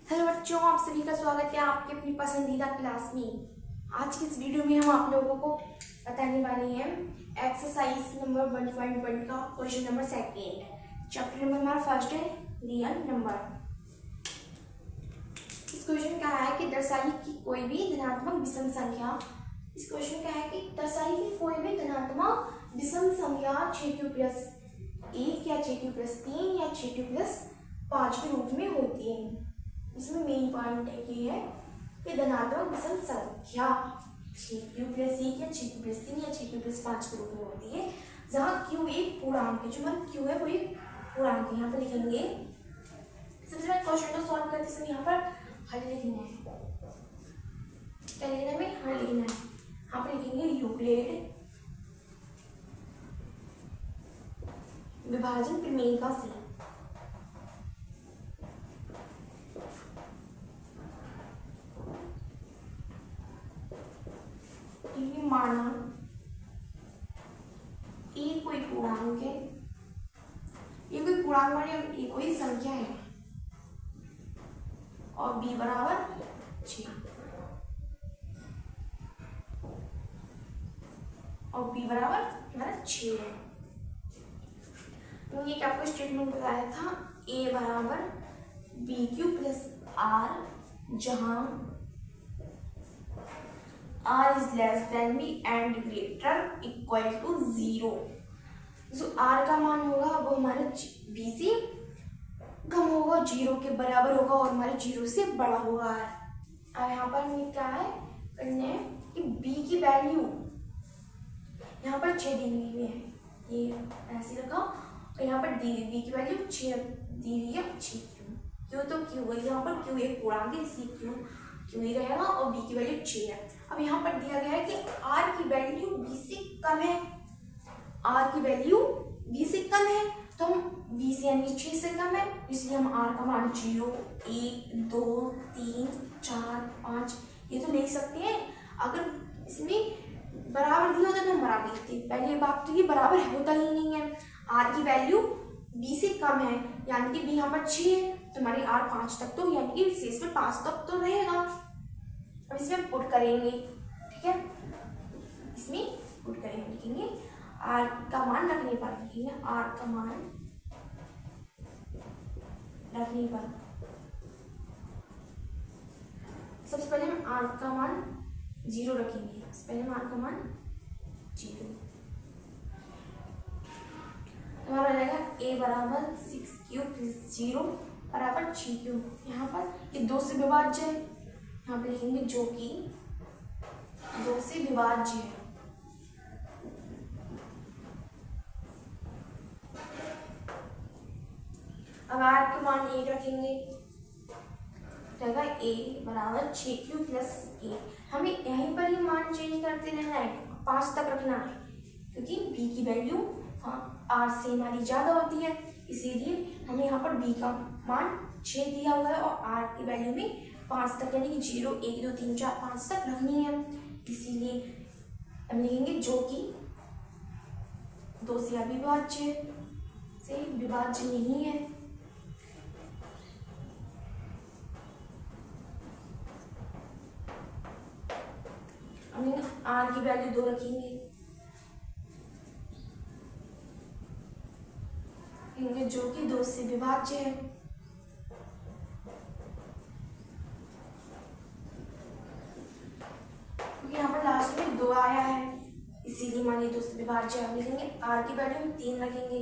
Hello बच्चों, आप सभी का स्वागत है आपके अपनी पसंदीदा क्लास में। आज की इस वीडियो में हम आप लोगों को बताने वाले हैं एक्सरसाइज नंबर 1.1 का question number second. Chapter number हमारा फर्स्ट है रियल नंबर। इस क्वेश्चन का है कि दर्शाइए कि कोई भी धनात्मक विषम संख्या। इस क्वेश्चन का है कि दर्शाइए कि कोई भी धनात्मक विषम संख्या 6q+1 या 6q+3 या 6q+5 के रूप में होती है। इसमें मेन पॉइंट ये है कि धनात्मक विषम संख्या 6q+1 या 6q+3 या 6q+5 के रूप में होती है, जहाँ q एक पूर्णांक है। जो हमारा q है वो एक पूर्णांक है। यहाँ पर लिखेंगे, सबसे पहले क्वेश्चन को सॉल्व करते समय यहाँ पर हल लिखना है। क्या लिखना है? हमें हल लिखना है। यहाँ पर लिखेंगे यूक्लिड विभाजन प्रमेय का सी। माना ए कोई पूर्णांक है, ये कोई पूर्णांक माने ए कोई संख्या है और b बराबर 6 और b बराबर हमारा 6 है। तो ये आपको स्टेटमेंट बताया था a बराबर BQ+R, जहां R is less than B and greater equal to 0। जो R का मान होगा वो हमारे B से कम होगा, 0 के बराबर होगा और हमारे 0 से बड़ा होगा R। अब यहाँ पर हमें क्या है करना है कि B की वैल्यू यहाँ पर 6 दी हुई है, ये ऐसे रखा, और यहाँ पर दी B की वैल्यू 6 दी हुई है। 6 क्यों तो क्यों है, यहाँ पर क्यों एक पूर्णांक है इसलिए क्यों ही रहेगा और b की वैल्यू 6 है। अब यहाँ पर दिया गया है कि r की वैल्यू b से कम है, r की वैल्यू b से कम है, तो हम b से यानी 6 से कम है, इसलिए हम r का मान 0, 1, 2, 3, 4, 5 ये तो ले सकते हैं। अगर इसमें बराबर दिया होता तो हम बराबर लिखते। पहले बात तो ये बराबर होता ही नहीं है, r की वैल्यू b से कम है यानी कि b यहाँ पर 6 है, तो हमारी r 5 तक तो यानी कि शेष में 5 तक तो रहेगा। अब इसमें पुट करेंगे, ठीक है, इसमें पुट करेंगे, लिखेंगे r का मान रखने पर, लिखेंगे r का मान रखने पर सबसे पहले हम r का मान 0 रखेंगे। सबसे पहले हम r का मान 0, हमारा रहेगा a बराबर 6q+0 बराबर 6q। यहाँ पर ये 2 से विभाज्य है, यहाँ पे लिखेंगे जो कि 2 से विभाज्य है। अब r के मान 1 रखेंगे, रहेगा a बराबर 6q+1। हमें यहीं पर ही मान चेंज करते रहना है, 5 तक रखना है, क्योंकि b की वैल्यू r से हमारी ज्यादा होती है, इसीलिए हमें यहाँ पर b का मान 6 दिया हुआ है और r की वैल्यू में 5 तक यानी कि 0, 1, 2, 3, 4, 5 तक रखनी है। इसीलिए हम लिखेंगे जो कि 2 से अविभाज्य से विभाज्य नहीं है। हम r की वैल्यू 2 रखेंगे, जो कि 2 से विभाज्य है। क्योंकि यहाँ पर लास्ट में 2 आया है, इसीलिए मानिए 2 से विभाज्य है। लिखेंगे r की वैल्यू हम 3 रखेंगे,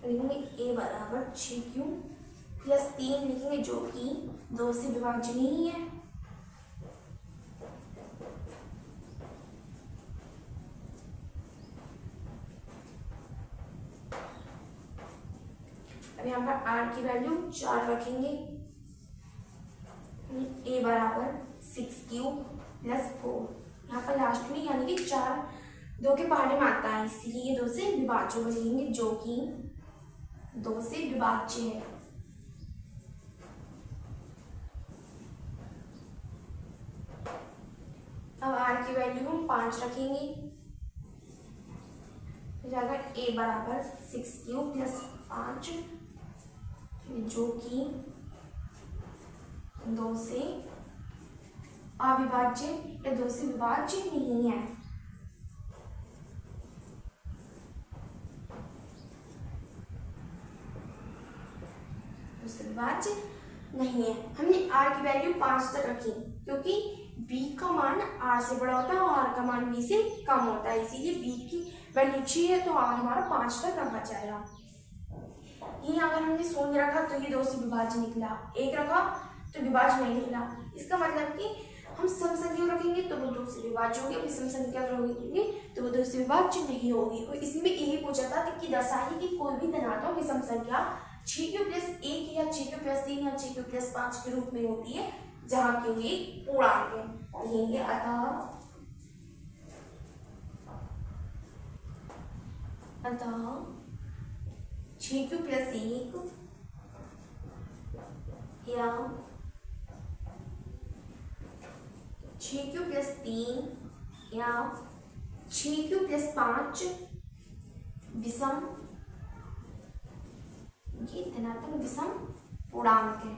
लिखेंगे a बराबर 6q+3, लिखेंगे जो कि 2 से विभाज्य नहीं है। अब यहाँ पर r की वैल्यू 4 रखेंगे, a बराबर 6q+4। यहाँ पर लास्ट में यानी कि 4 2 के पहाड़े में आता है, इसीलिए 2 से विभाज्य बनेंगे, जो कि 2 से विभाज्य है। अब r की वैल्यू हम 5 रखेंगे, जाएगा a बराबर 6q+5, जो कि 2 से अविभाज्य या 2 से विभाज्य नहीं है। विभाज्य नहीं है। हमने r की वैल्यू 5 तक रखी क्योंकि b का मान r से बड़ा होता है और r का मान b से कम होता है, इसीलिए b की वैल्यू 6 है तो r हमारा 5 तक रखा जाएगा। ये अगर हमने 0 रखा तो ये 2 से विभाज्य निकला, 1 रखा तो विभाज्य नहीं निकला। इसका मतलब कि हम सम संख्या रखेंगे तो वो 2 से विभाज्य होगी, विषम संख्या रखेंगे तो वो 2 से विभाज्य नहीं होगी। और इसमें यही पूछा था कि दर्शाइए कि कोई भी धनात्मक विषम संख्या 6q+1 या 6q+3 या 6q+5 के रूप में होती है जहाँ q एक पूर्णांक है। लिखेंगे अतः 6q+1 या 6q+3 या 6q+5 विषम, ये धनात्मक विषम पूर्णांक है।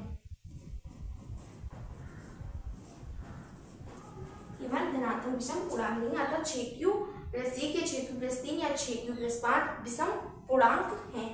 ये हमारे धनात्मक विषम पूर्णांक नहीं आता। 6q+1 या 6q+3 या 6q+5 विषम पूर्णांक है।